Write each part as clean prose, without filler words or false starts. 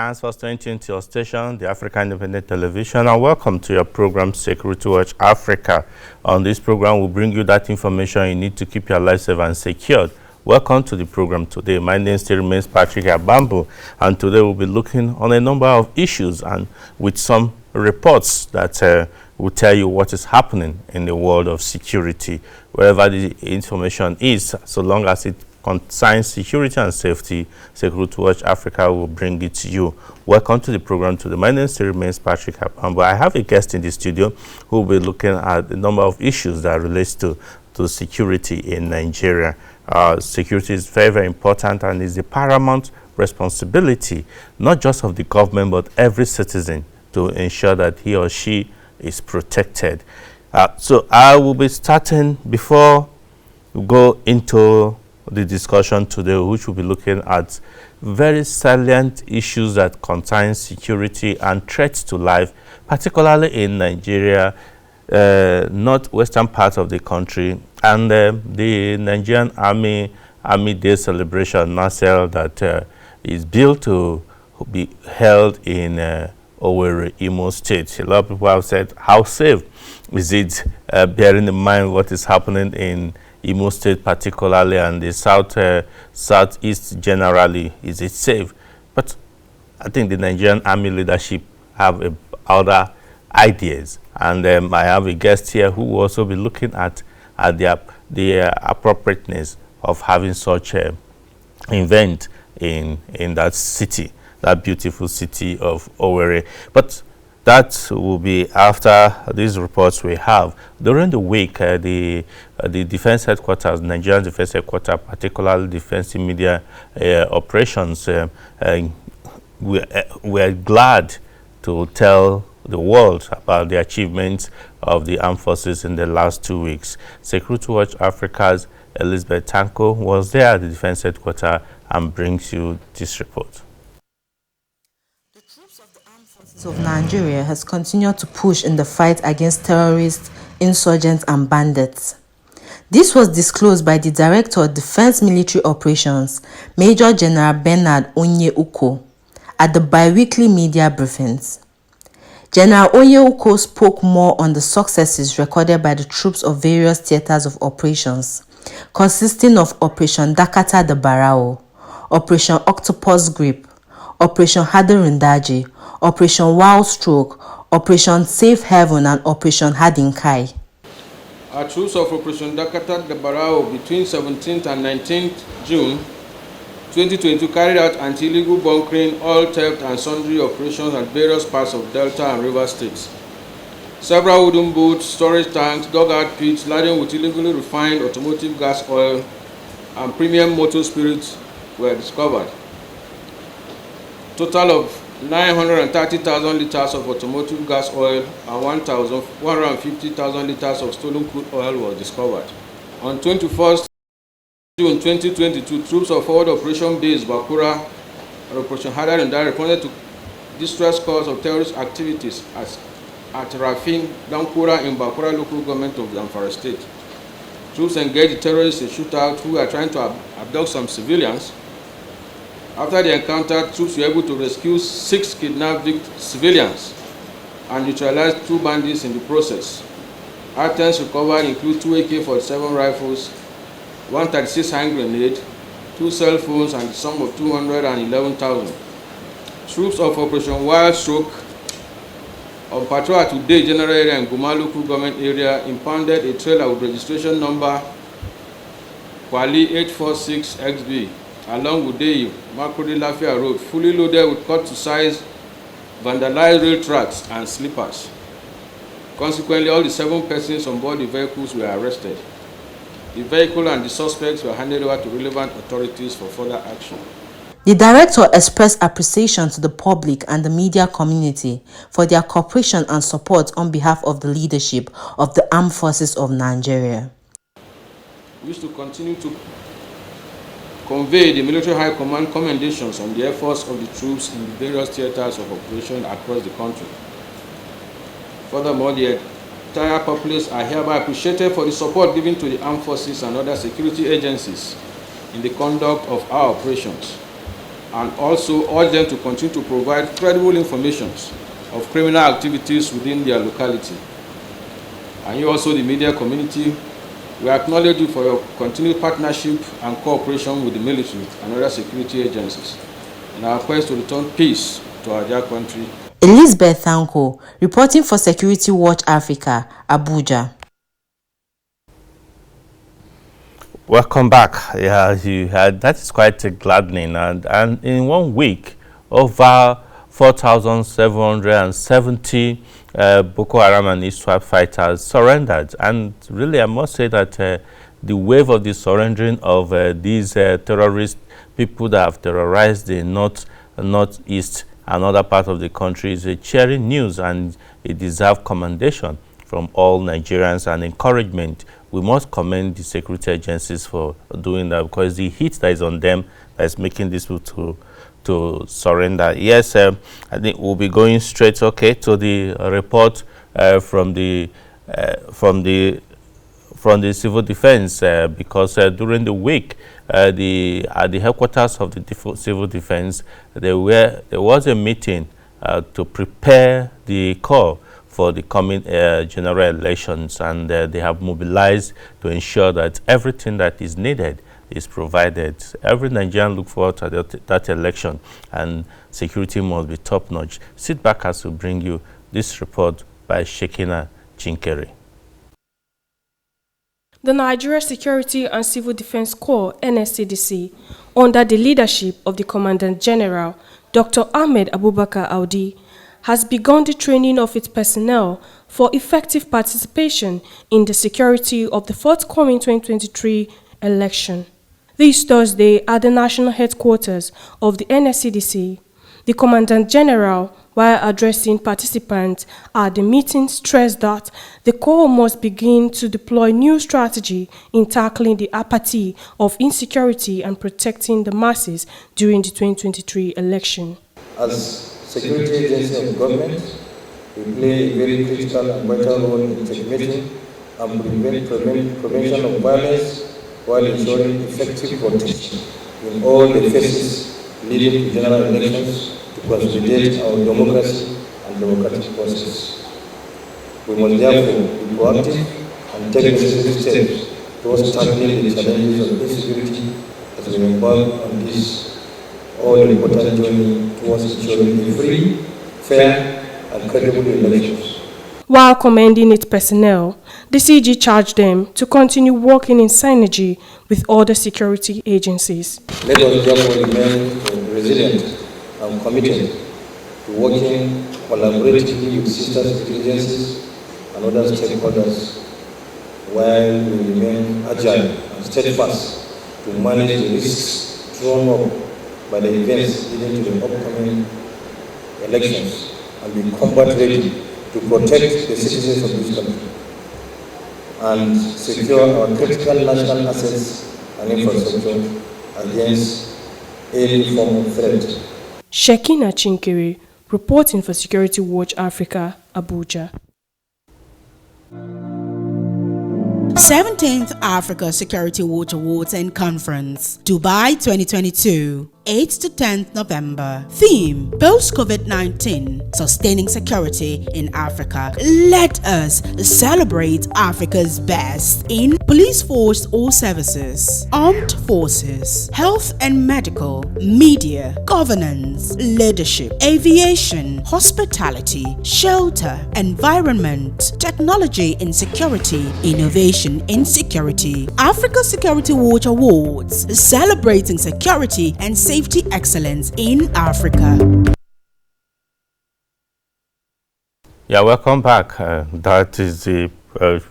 Thanks for staying tuned to your station, the African Independent Television, and welcome to your program, Security Watch Africa. On this program, we'll bring you that information you need to keep your life safe and secured. Welcome to the program today. My name still remains Patrick Abambo, and today we'll be looking on a number of issues and with some reports that will tell you what is happening in the world of security, wherever the information is, so long as it concerns security and safety. Security Watch Africa will bring it to you. Welcome to the program today. My name still remains Patrick Abambo. I have a guest in the studio who will be looking at a number of issues that relates to security in Nigeria. Security is very, very important and is the paramount responsibility, not just of the government, but every citizen to ensure that he or she is protected. So I will be starting before we go into the discussion today, which will be looking at very salient issues that concern security and threats to life, particularly in Nigeria, northwestern part of the country, and the Nigerian Army Day celebration, NASEL, that is built to be held in Owerri, Imo State. A lot of people have said, how safe is it, bearing in mind what is happening in Imo State particularly, and the southeast generally? Is it safe? But I think the Nigerian Army leadership have other ideas, and I have a guest here who will also be looking at the appropriateness of having such an event in that city, that beautiful city of Owerri. But that will be after these reports we have. During the week, the defense headquarters, Nigerian defense headquarters, particularly defense media operations, we're glad to tell the world about the achievements of the armed forces in the last 2 weeks. Security Watch Africa's Elizabeth Tanko was there at the defense headquarters and brings you this report. The troops of the armed forces of Nigeria has continued to push in the fight against terrorists, insurgents and bandits. This was disclosed by the Director of Defense Military Operations, Major General Bernard Onyeuko, at the bi-weekly media briefings. General Onyeuko spoke more on the successes recorded by the troops of various theaters of operations, consisting of Operation Dakata the Barao, Operation Octopus Grip, Operation Hadarindaji, Operation Wild Stroke, Operation Safe Haven and Operation Hadinkai. Our troops of Operation Dakata the Barao between 17th and 19th June 2022 carried out anti-illegal bunkering, oil theft and sundry operations at various parts of Delta and River states. Several wooden boats, storage tanks, dugout pits laden with illegally refined automotive gas oil and premium motor spirits were discovered. Total of 930,000 liters of automotive gas oil and 150,000 liters of stolen crude oil was discovered. On 21st June 2022, troops of Forward Operation Base Bakura and Operation Hadarinda responded to distress calls of terrorist activities at Rafin, Dankura in Bakura local government of Zamfara state. Troops engaged the terrorists in shootout who are trying to abduct some civilians. After the encounter, troops were able to rescue 6 kidnapped civilians and neutralize 2 bandits in the process. Items recovered include 2 AK-47 rifles, 136 hand grenade, 2 cell phones and the sum of 211,000. Troops of Operation Wild Stroke on patrol at Uday General Area and Guma local government area impounded a trailer with registration number Kwali 846XB along Uday Makurdi Lafia Road, fully loaded with cut-to-size vandalized rail tracks and sleepers. Consequently, all the 7 persons on board the vehicles were arrested. The vehicle and the suspects were handed over to relevant authorities for further action. The director expressed appreciation to the public and the media community for their cooperation and support on behalf of the leadership of the Armed Forces of Nigeria. We wish to continue to convey the military high command commendations on the efforts of the troops in the various theaters of operation across the country. Furthermore, the entire populace are hereby appreciated for the support given to the armed forces and other security agencies in the conduct of our operations. and also urge them to continue to provide credible information of criminal activities within their locality. And you also, the media community, we acknowledge you for your continued partnership and cooperation with the military and other security agencies in our quest to return peace to our dear country. Elizabeth Thanko, reporting for Security Watch Africa, Abuja. Welcome back. Yeah, that is quite gladdening. And in 1 week, over 4,770 Boko Haram and ISWAP fighters surrendered. And really, I must say that the wave of the surrendering of these terrorist people that have terrorized the northeast and other part of the country is a cheering news, and it deserves commendation from all Nigerians and encouragement. We must commend the security agencies for doing that, because the heat that is on them that is making these people to surrender. Yes, I think we'll be going straight, to the report from the civil defense, because during the week, at the headquarters of the civil defense, there was a meeting to prepare the call for the coming general elections, and they have mobilized to ensure that everything that is needed is provided. Every Nigerian look forward to that election, and security must be top-notch. Sit back as we bring you this report by Shekina Chinkere. The Nigeria Security and Civil Defense Corps, NSCDC, under the leadership of the Commandant General, Dr. Ahmed Abubakar Audi, has begun the training of its personnel for effective participation in the security of the forthcoming 2023 election. This Thursday, at the national headquarters of the NSCDC, the Commandant General, while addressing participants at the meeting, stressed that the Corps must begin to deploy new strategy in tackling the apathy of insecurity and protecting the masses during the 2023 election. As security agency of government, we play a very critical and vital role in checkmating and prevention of violence while ensuring effective protection in all the phases leading to general elections to consolidate our democracy and democratic process. We must therefore be proactive and take necessary steps towards tackling the challenges of insecurity as we embark on this all-important journey towards ensuring a free, fair, and credible elections. While commending its personnel, the CG charged them to continue working in synergy with other security agencies. Let us therefore remain resilient and committed to working collaboratively with sister agencies and other stakeholders, while we remain agile and steadfast to manage the risks thrown up by the events leading to the upcoming elections and be combat ready to protect the citizens of this country and secure our critical national assets and infrastructure against any form of threat. Shekina Chinkere, reporting for Security Watch Africa, Abuja. 17th Africa Security Watch Awards and Conference, Dubai 2022, 8th to 10th November. Theme: Post-COVID-19, Sustaining Security in Africa. Let us celebrate Africa's best in police force or services, armed forces, health and medical, media, governance, leadership, aviation, hospitality, shelter, environment, technology and security, innovation in security. Africa Security Watch Awards, celebrating security and safety excellence in Africa. Yeah, welcome back. That is the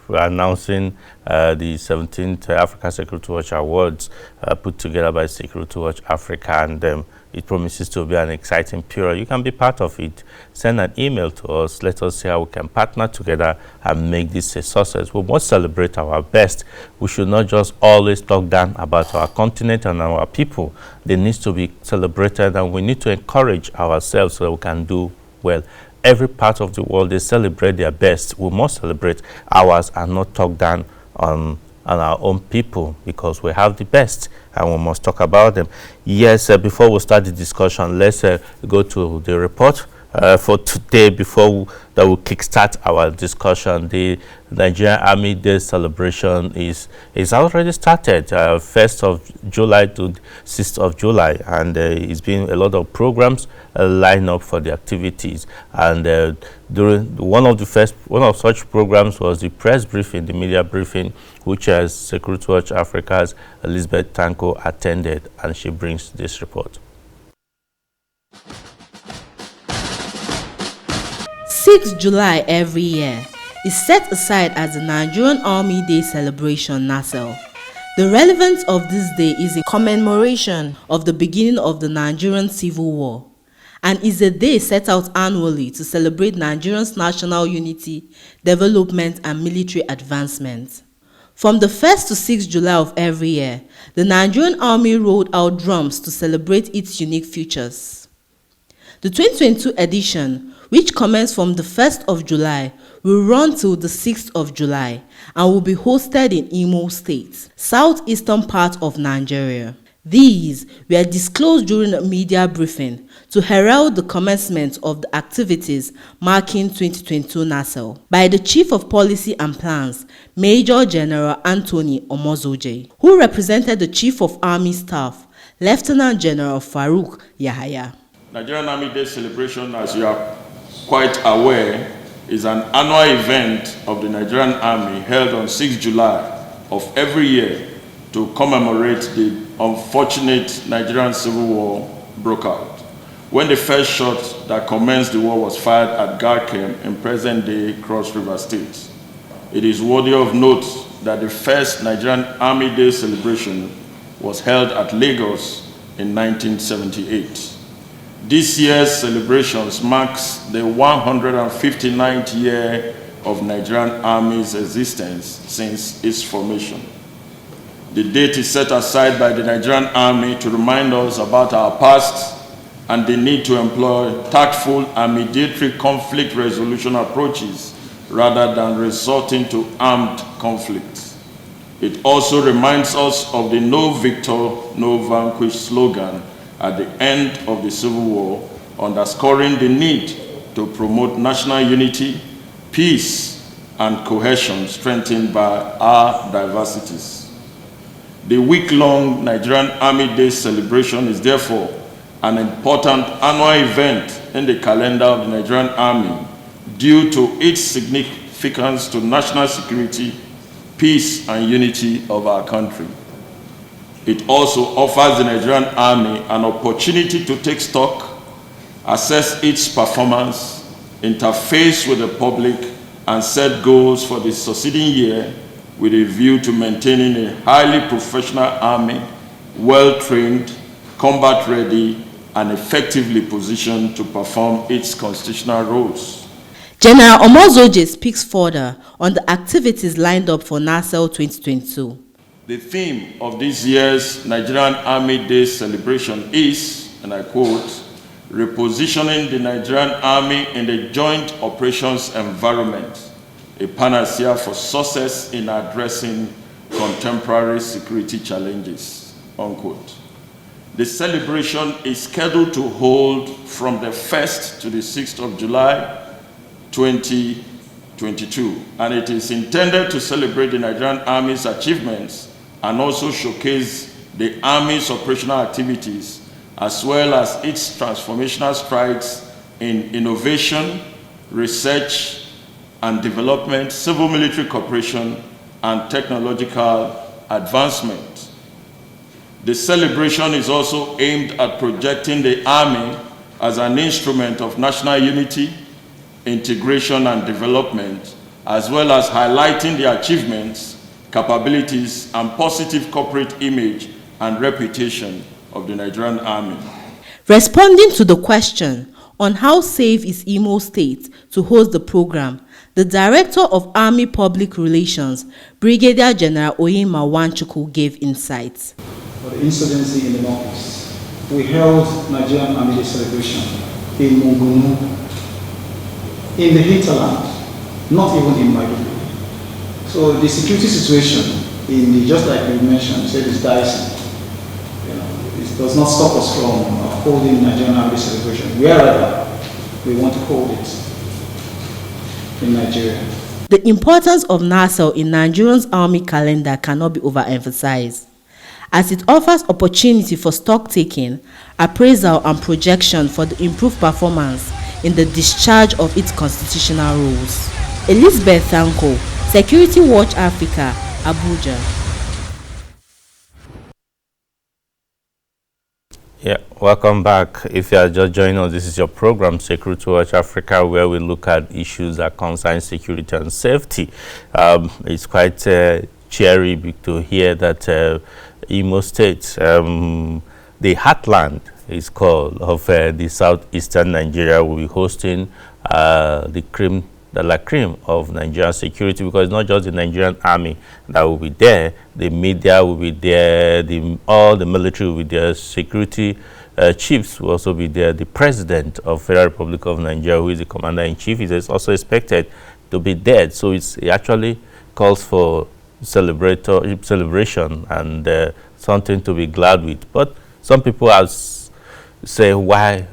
announcing the 17th Africa Security Watch Awards put together by Security Watch Africa, and it promises to be an exciting period. You can be part of it. Send an email to us. Let us see how we can partner together and make this a success. We must celebrate our best. We should not just always talk down about our continent and our people. They need to be celebrated, and we need to encourage ourselves so that we can do well. Every part of the world, they celebrate their best. We must celebrate ours and not talk down on and our own people, because we have the best and we must talk about them. Yes, before we start the discussion, let's go to the report for today before that will kickstart our discussion. The Nigerian Army Day celebration is already started, 1st of July to 6th of July, and it's been a lot of programs lined up for the activities. And during one of such programs was the press briefing, the media briefing, which as Security Watch Africa's Elizabeth Tanko attended, and she brings this report. 6th July every year is set aside as the Nigerian Army Day celebration (NACEL). The relevance of this day is in commemoration of the beginning of the Nigerian Civil War, and is a day set out annually to celebrate Nigerians' national unity, development, and military advancement. From the 1st to 6th July of every year, the Nigerian Army rolled out drums to celebrate its unique features. The 2022 edition, which commenced from the 1st of July, will run till the 6th of July and will be hosted in Imo State, southeastern part of Nigeria. These were disclosed during a media briefing to herald the commencement of the activities marking 2022 NACEL by the Chief of Policy and Plans, Major General Anthony Omozoje, who represented the Chief of Army Staff, Lieutenant General Farouk Yahaya. Nigerian Army Day celebration, as you are quite aware, is an annual event of the Nigerian Army held on 6th July of every year to commemorate the unfortunate Nigerian Civil War broke out, when the first shot that commenced the war was fired at Garkem in present-day Cross River State. It is worthy of note that the first Nigerian Army Day celebration was held at Lagos in 1978. This year's celebrations marks the 159th year of Nigerian Army's existence since its formation. The date is set aside by the Nigerian Army to remind us about our past and the need to employ tactful and mediatory conflict resolution approaches rather than resorting to armed conflict. It also reminds us of the "No victor, no vanquished" slogan at the end of the Civil War, underscoring the need to promote national unity, peace, and cohesion strengthened by our diversities. The week-long Nigerian Army Day celebration is therefore an important annual event in the calendar of the Nigerian Army due to its significance to national security, peace, and unity of our country. It also offers the Nigerian Army an opportunity to take stock, assess its performance, interface with the public, and set goals for the succeeding year with a view to maintaining a highly professional army, well-trained, combat-ready, and effectively positioned to perform its constitutional roles. General Omozoje speaks further on the activities lined up for NACEL 2022. The theme of this year's Nigerian Army Day celebration is, and I quote, "Repositioning the Nigerian Army in the joint operations environment, a panacea for success in addressing contemporary security challenges," unquote. The celebration is scheduled to hold from the 1st to the 6th of July 2022, and it is intended to celebrate the Nigerian Army's achievements and also showcase the Army's operational activities, as well as its transformational strides in innovation, research and development, civil military cooperation, and technological advancement. The celebration is also aimed at projecting the Army as an instrument of national unity, integration, and development, as well as highlighting the achievements, capabilities, and positive corporate image and reputation of the Nigerian Army. Responding to the question on how safe is Imo State to host the program, the Director of Army Public Relations, Brigadier General Oyema Wanchukwu, gave insights. For the insurgency in the Northeast, we held Nigerian Army Day celebration in Mungunu, in the hinterland, not even in Maiduguri. So the security situation just like you mentioned, you said it's dicey. It does not stop us from holding Nigerian Army celebration wherever we want to hold it in Nigeria. The importance of NASAL in Nigerians' army calendar cannot be overemphasized, as it offers opportunity for stock taking, appraisal and projection for the improved performance in the discharge of its constitutional roles. Elizabeth Thanko, Security Watch Africa, Abuja. Yeah, welcome back. If you are just joining us, this is your program, Security Watch Africa, where we look at issues that concern security and safety. It's quite cheery to hear that Imo State, the heartland is called, of the southeastern Nigeria, will be hosting the creme de la creme of Nigerian security, because it's not just the Nigerian army that will be there, the media will be there, all the military will be there, security chiefs will also be there, the president of Federal Republic of Nigeria, who is the commander-in-chief, is also expected to be there. So it actually calls for celebration and something to be glad with. But some people say, why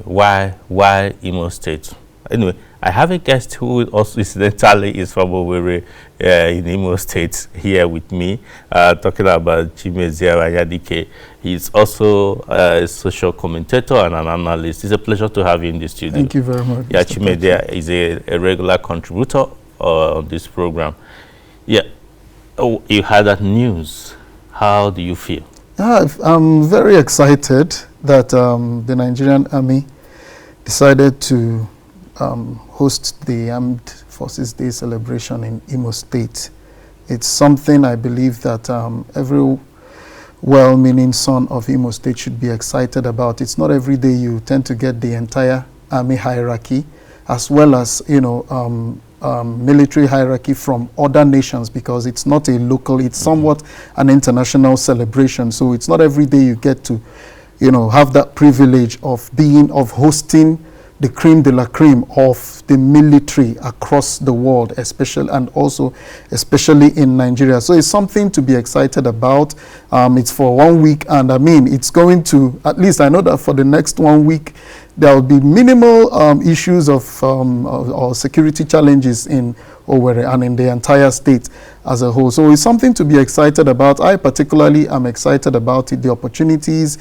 Imo State? Anyway, I have a guest who also incidentally is from Owerri in Imo State here with me, talking about Chimezie Ayadike. He's also a social commentator and an analyst. It's a pleasure to have you in the studio. Thank you very much. Yeah, Chimezie is a regular contributor on this program. Yeah, you had that news. How do you feel? I'm very excited that the Nigerian Army decided to host the Armed Forces Day celebration in Imo State. It's something I believe that every well-meaning son of Imo State should be excited about. It's not every day you tend to get the entire army hierarchy, as well as military hierarchy from other nations, because it's not a local, it's somewhat an international celebration. So it's not every day you get to have that privilege of hosting the creme de la creme of the military across the world, especially in Nigeria. So it's something to be excited about. It's for 1 week, and I mean, it's going to, at least I know that for the next 1 week, there will be minimal issues or security challenges in Owerri and in the entire state as a whole. So it's something to be excited about. I particularly am excited about it, the opportunities,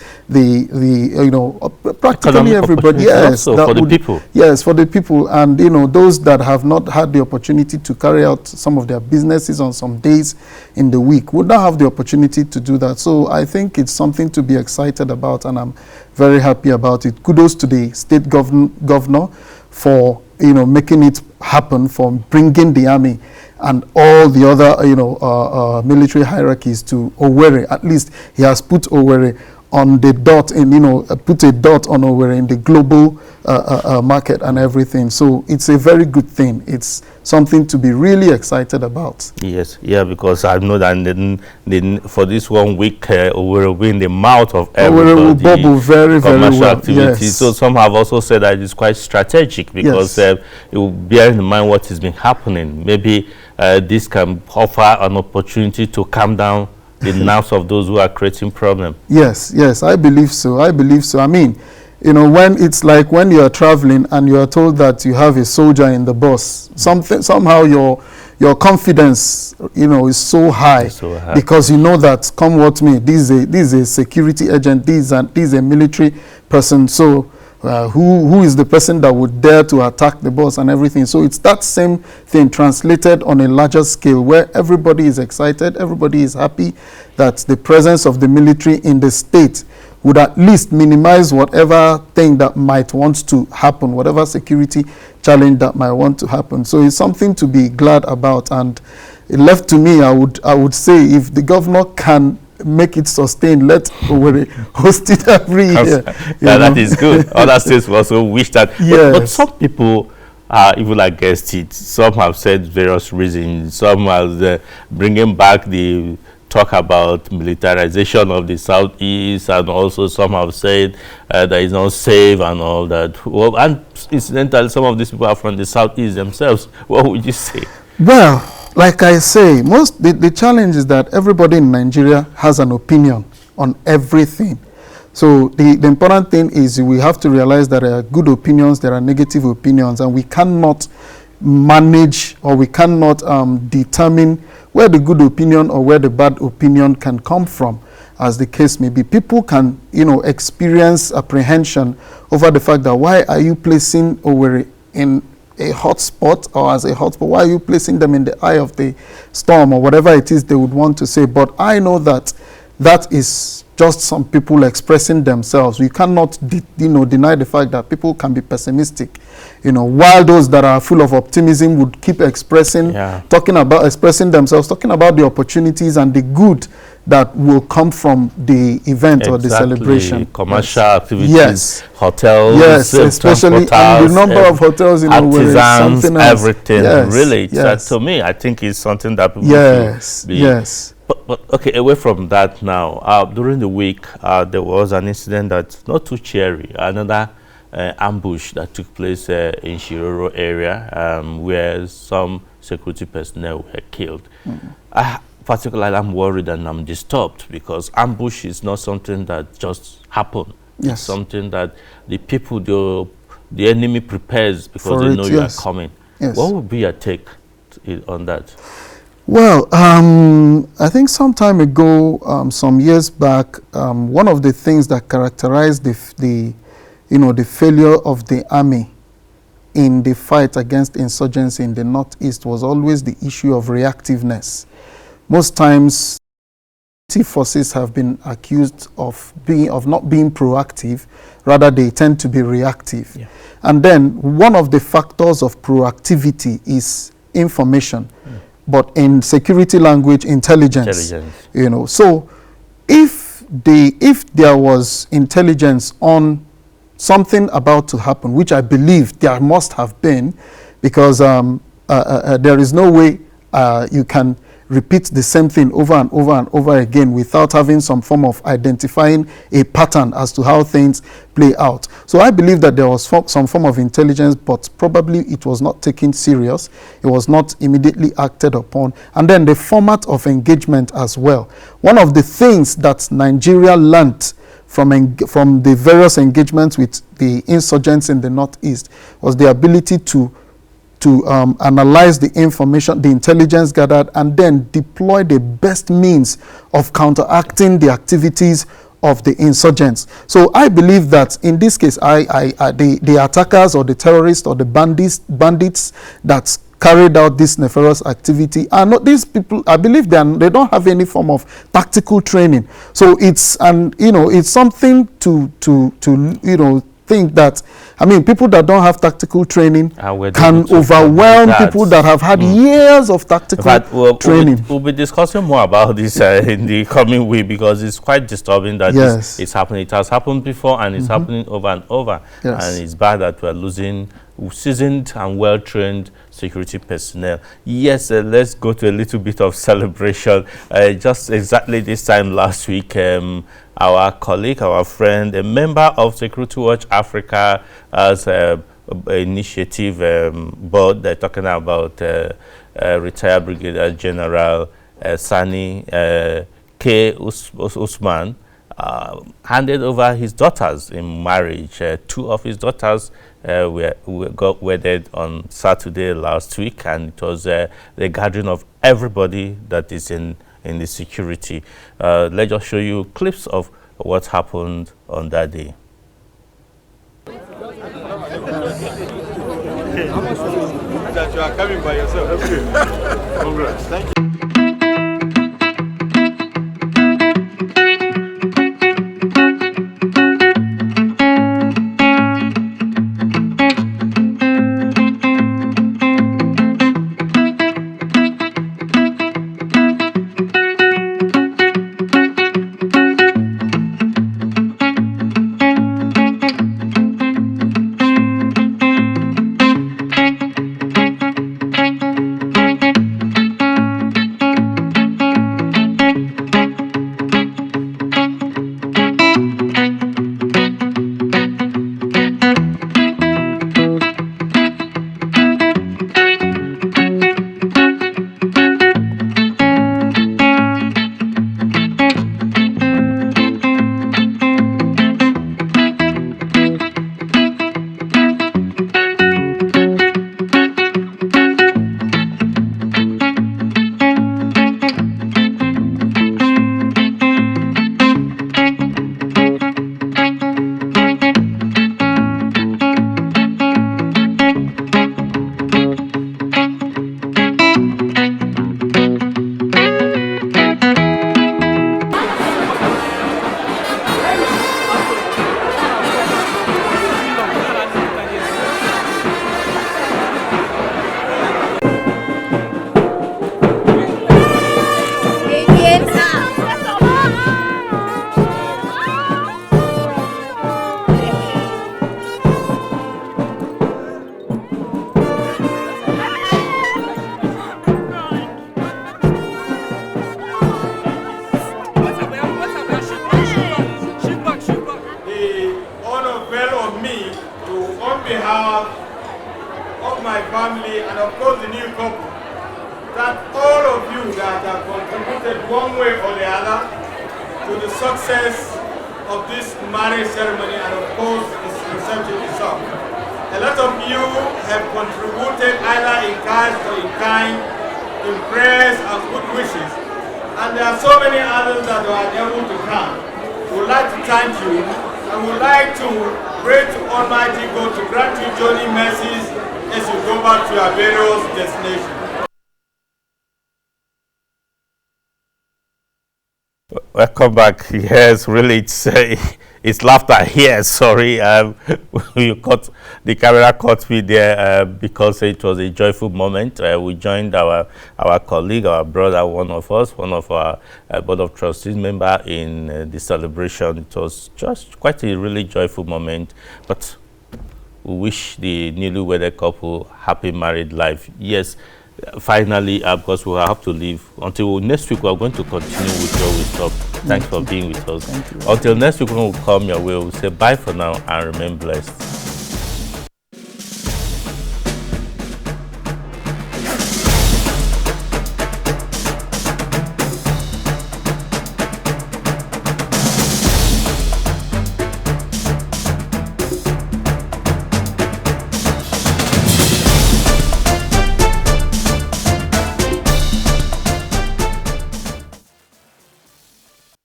practically everybody. Yes, also for the people. Yes, for the people, and those that have not had the opportunity to carry out some of their businesses on some days in the week would not have the opportunity to do that. So I think it's something to be excited about, and I'm very happy about it. Kudos to the state governor for making it happen, for bringing the army and all the other military hierarchies to Owerri. At least he has put Owerri on the dot, put a dot on Owerri in the global market and everything. So it's a very good thing. It's something to be really excited about. Yes, yeah, because I know that for this 1 week, Owerri will be in the mouth of everybody. Owerri will bubble very, very well. Activity. Yes. So some have also said that it's quite strategic, because it will bear in mind what has been happening. Maybe this can offer an opportunity to calm down the nerves of those who are creating problems. Yes, I believe so. I mean, when it's like when you are traveling and you are told that you have a soldier in the bus, somehow your confidence, is so high, because you know that come what may, this is a security agent, this is a military person. So who is the person that would dare to attack the boss and everything? So it's that same thing translated on a larger scale, where everybody is excited, everybody is happy that the presence of the military in the state would at least minimize whatever thing that might want to happen, whatever security challenge that might want to happen. So it's something to be glad about. And it left to me, I would say, if the governor can make it sustain, let Owerri host it every year. That is good. Other states will also wish that. Yes. But some people are even against it. Some have said various reasons. Some are bringing back the talk about militarization of the southeast, and also some have said that it's not safe and all that. And incidentally, some of these people are from the southeast themselves. What would you say? Well, Like I say, the challenge is that everybody in Nigeria has an opinion on everything. So the important thing is we have to realize that there are good opinions, there are negative opinions, and we cannot manage, or we cannot determine where the good opinion or where the bad opinion can come from, as the case may be. People can, experience apprehension over the fact that why are you placing Owerri in a hotspot, or as a hotspot, why are you placing them in the eye of the storm, or whatever it is they would want to say. But I know that that is just some people expressing themselves. We cannot deny the fact that people can be pessimistic, while those that are full of optimism would keep expressing, expressing themselves, talking about the opportunities and the good that will come from the event or the celebration. Commercial activities, yes, hotels, yes, especially and the number of hotels, artisans, something everything. Yes, really, yes. To me, I think it's something that people yes, be. Yes. But okay, away from that now, during the week, there was an incident that's not too cheery. Another ambush that took place in Shiroro area, where some security personnel were killed. Particularly, I'm worried and I'm disturbed because ambush is not something that just happens. Yes. It's something that the people, the enemy prepares because they know you are coming. Yes. What would be your take on that? Well, I think some time ago, some years back, one of the things that characterized the failure of the army in the fight against insurgency in the Northeast was always the issue of reactiveness. Most times, forces have been accused of not being proactive, rather they tend to be reactive. Yeah. And then one of the factors of proactivity is information. But in security language, intelligence. So if there was intelligence on something about to happen, which I believe there must have been, because there is no way you can repeat the same thing over and over and over again without having some form of identifying a pattern as to how things play out. So I believe that there was some form of intelligence, but probably it was not taken serious. It was not immediately acted upon. And then the format of engagement as well. One of the things that Nigeria learnt from the various engagements with the insurgents in the Northeast was the ability to analyze the information, the intelligence gathered, and then deploy the best means of counteracting the activities of the insurgents. So I believe that in this case, the attackers or the terrorists or the bandits that carried out this nefarious activity are not these people. I believe they don't have any form of tactical training. So it's it's something to think that, people that don't have tactical training can overwhelm people that have had years of tactical training. We'll be discussing more about this in the coming week, because it's quite disturbing that this is happening. It has happened before and it's happening over and over. Yes. And it's bad that we're losing seasoned and well-trained security personnel. Yes, let's go to a little bit of celebration. Just exactly this time last week, our colleague, our friend, a member of Security Watch Africa as initiative board, they're talking about retired Brigadier General Sani K. Usman, handed over his daughters in marriage. Two of his daughters got wedded on Saturday last week, and it was the gathering of everybody that is in the security. Let's just show you clips of what happened on that day. That you are coming by yourself. Congrats. Thank you. family, and of course the new couple, that all of you that have contributed one way or the other to the success of this marriage ceremony and of course its reception itself. A lot of you have contributed either in cash or in kind, in prayers and good wishes. And there are so many others that are able to come. We would like to thank you and would like to pray to Almighty God to grant you journey mercies as you go back to your various destinations. Welcome back. Yes, really, it's laughter here. Sorry, the camera caught me there because it was a joyful moment. We joined our colleague, our brother, one of our board of trustees member in the celebration. It was just quite a really joyful moment. But we wish the newlywed couple happy married life. Yes. Finally, because we will have to leave. Until next week, we are going to continue with where we stop. Thanks for being with us. Until next week, when we come your way, we'll say bye for now and remain blessed.